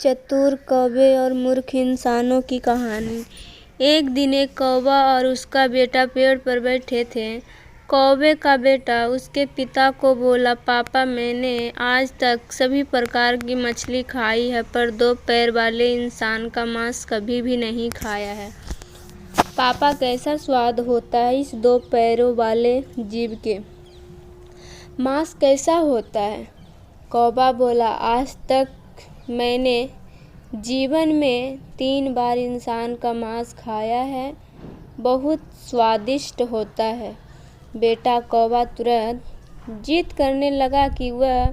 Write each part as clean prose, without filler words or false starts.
चतुर कौवे और मूर्ख इंसानों की कहानी। एक दिन एक कौवा और उसका बेटा पेड़ पर बैठे थे। कौवे का बेटा उसके पिता को बोला, पापा, मैंने आज तक सभी प्रकार की मछली खाई है, पर दो पैर वाले इंसान का मांस कभी भी नहीं खाया है। पापा, कैसा स्वाद होता है इस दो पैरों वाले जीव के मांस कैसा होता है? कौवा बोला, आज तक मैंने जीवन में 3 बार इंसान का मांस खाया है, बहुत स्वादिष्ट होता है। बेटा कौवा तुरंत जिद करने लगा कि वह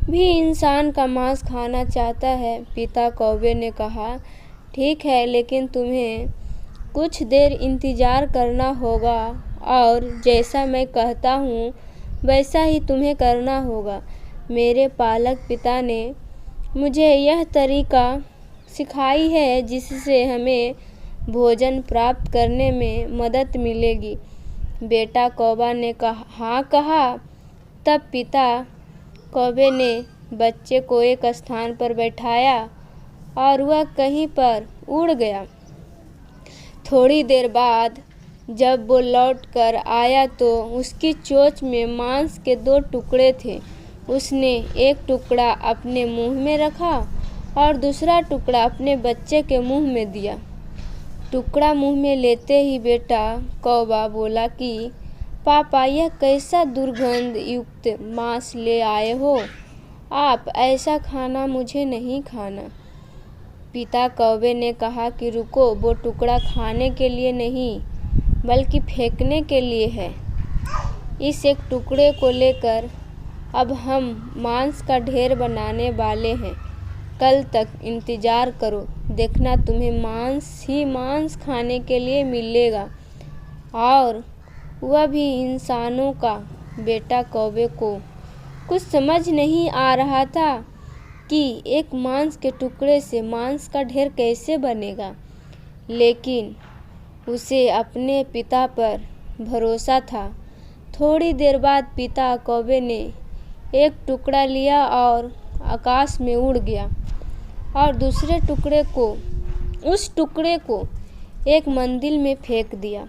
भी इंसान का मांस खाना चाहता है। पिता कौवे ने कहा, ठीक है, लेकिन तुम्हें कुछ देर इंतजार करना होगा और जैसा मैं कहता हूँ वैसा ही तुम्हें करना होगा। मेरे पालक पिता ने मुझे यह तरीका सिखाई है जिससे हमें भोजन प्राप्त करने में मदद मिलेगी। बेटा कौवा ने हाँ कहा। तब पिता कौवे ने बच्चे को एक स्थान पर बैठाया और वह कहीं पर उड़ गया। थोड़ी देर बाद जब वो लौट कर आया तो उसकी चोंच में मांस के 2 टुकड़े थे। उसने एक टुकड़ा अपने मुंह में रखा और दूसरा टुकड़ा अपने बच्चे के मुंह में दिया। टुकड़ा मुंह में लेते ही बेटा कौवा बोला कि पापा, यह कैसा दुर्गंध युक्त मांस ले आए हो? आप ऐसा खाना मुझे नहीं खाना। पिता कौवे ने कहा कि रुको, वो टुकड़ा खाने के लिए नहीं बल्कि फेंकने के लिए है। इस एक टुकड़े को लेकर अब हम मांस का ढेर बनाने वाले हैं। कल तक इंतजार करो, देखना तुम्हें मांस ही मांस खाने के लिए मिलेगा। और वह भी इंसानों का। बेटा कौवे को कुछ समझ नहीं आ रहा था कि एक मांस के टुकड़े से मांस का ढेर कैसे बनेगा, लेकिन उसे अपने पिता पर भरोसा था। थोड़ी देर बाद पिता कौवे ने एक टुकड़ा लिया और आकाश में उड़ गया और उस टुकड़े को एक मंदिर में फेंक दिया।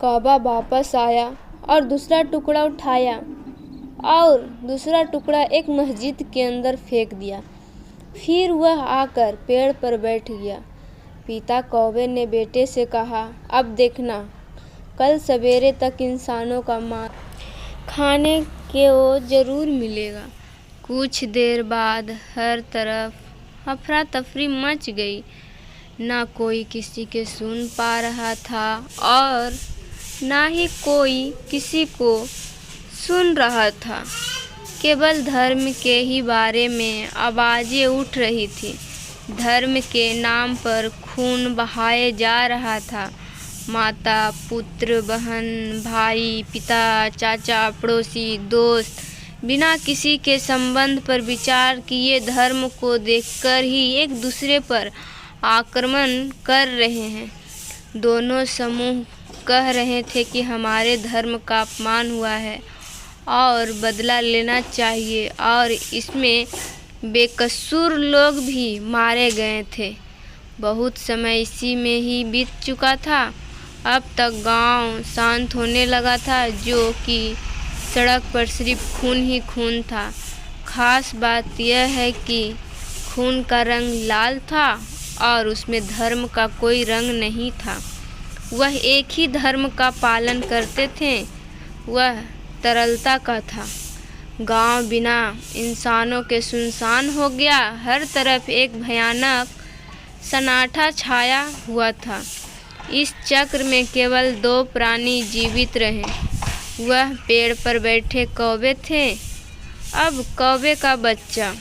कौवा वापस आया और दूसरा टुकड़ा उठाया और दूसरा टुकड़ा एक मस्जिद के अंदर फेंक दिया। फिर वह आकर पेड़ पर बैठ गया। पिता कौवे ने बेटे से कहा, अब देखना, कल सवेरे तक इंसानों का मांस खाने को जरूर मिलेगा। कुछ देर बाद हर तरफ अफरा तफरी मच गई। ना कोई किसी के सुन पा रहा था और ना ही कोई किसी को सुन रहा था। केवल धर्म के ही बारे में आवाज़ें उठ रही थी। धर्म के नाम पर खून बहाया जा रहा था। माता, पुत्र, बहन, भाई, पिता, चाचा, पड़ोसी, दोस्त बिना किसी के संबंध पर विचार किए धर्म को देखकर ही एक दूसरे पर आक्रमण कर रहे हैं। दोनों समूह कह रहे थे कि हमारे धर्म का अपमान हुआ है और बदला लेना चाहिए, और इसमें बेकसूर लोग भी मारे गए थे। बहुत समय इसी में ही बीत चुका था। अब तक गांव शांत होने लगा था, जो कि सड़क पर सिर्फ खून ही खून था। खास बात यह है कि खून का रंग लाल था और उसमें धर्म का कोई रंग नहीं था। वह एक ही धर्म का पालन करते थे, वह तरलता का था। गांव बिना इंसानों के सुनसान हो गया। हर तरफ एक भयानक सन्नाटा छाया हुआ था। इस चक्र में केवल 2 प्राणी जीवित रहे। वह पेड़ पर बैठे कौवे थे। अब कौवे का बच्चा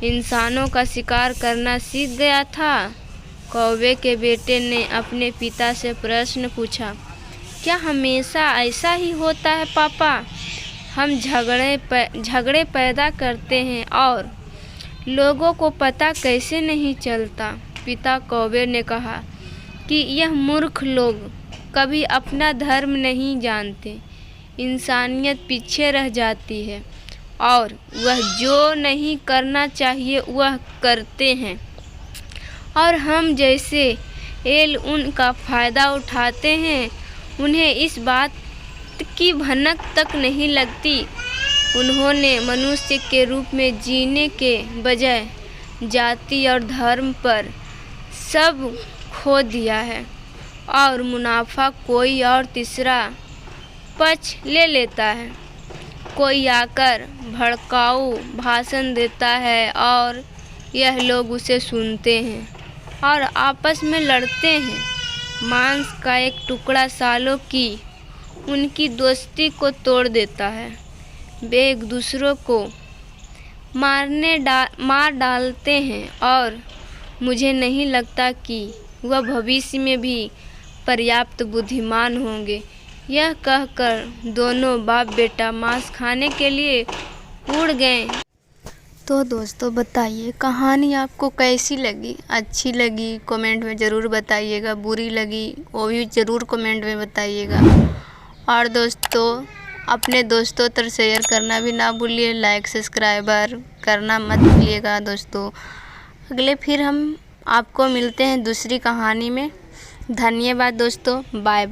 इंसानों का शिकार करना सीख गया था। कौवे के बेटे ने अपने पिता से प्रश्न पूछा, क्या हमेशा ऐसा ही होता है पापा? हम झगड़े पैदा करते हैं और लोगों को पता कैसे नहीं चलता? पिता कौवे ने कहा कि यह मूर्ख लोग कभी अपना धर्म नहीं जानते। इंसानियत पीछे रह जाती है। और वह जो नहीं करना चाहिए वह करते हैं, और हम जैसे एल उनका फ़ायदा उठाते हैं। उन्हें इस बात की भनक तक नहीं लगती। उन्होंने मनुष्य के रूप में जीने के बजाय जाति और धर्म पर सब खो दिया है, और मुनाफा कोई और तीसरा पक्ष ले लेता है। कोई आकर भड़काऊ भाषण देता है और यह लोग उसे सुनते हैं और आपस में लड़ते हैं। मांस का एक टुकड़ा सालों की उनकी दोस्ती को तोड़ देता है। वे एक दूसरों को मार डालते हैं, और मुझे नहीं लगता कि वह भविष्य में भी पर्याप्त बुद्धिमान होंगे। यह कहकर दोनों बाप बेटा मांस खाने के लिए उड़ गए। तो दोस्तों बताइए कहानी आपको कैसी लगी? अच्छी लगी कमेंट में ज़रूर बताइएगा, बुरी लगी वो भी ज़रूर कमेंट में बताइएगा। और दोस्तों अपने दोस्तों तक शेयर करना भी ना भूलिए, लाइक सब्सक्राइबर करना मत भूलिएगा दोस्तों। अगले फिर हम आपको मिलते हैं दूसरी कहानी में। धन्यवाद दोस्तों, बाय बाय।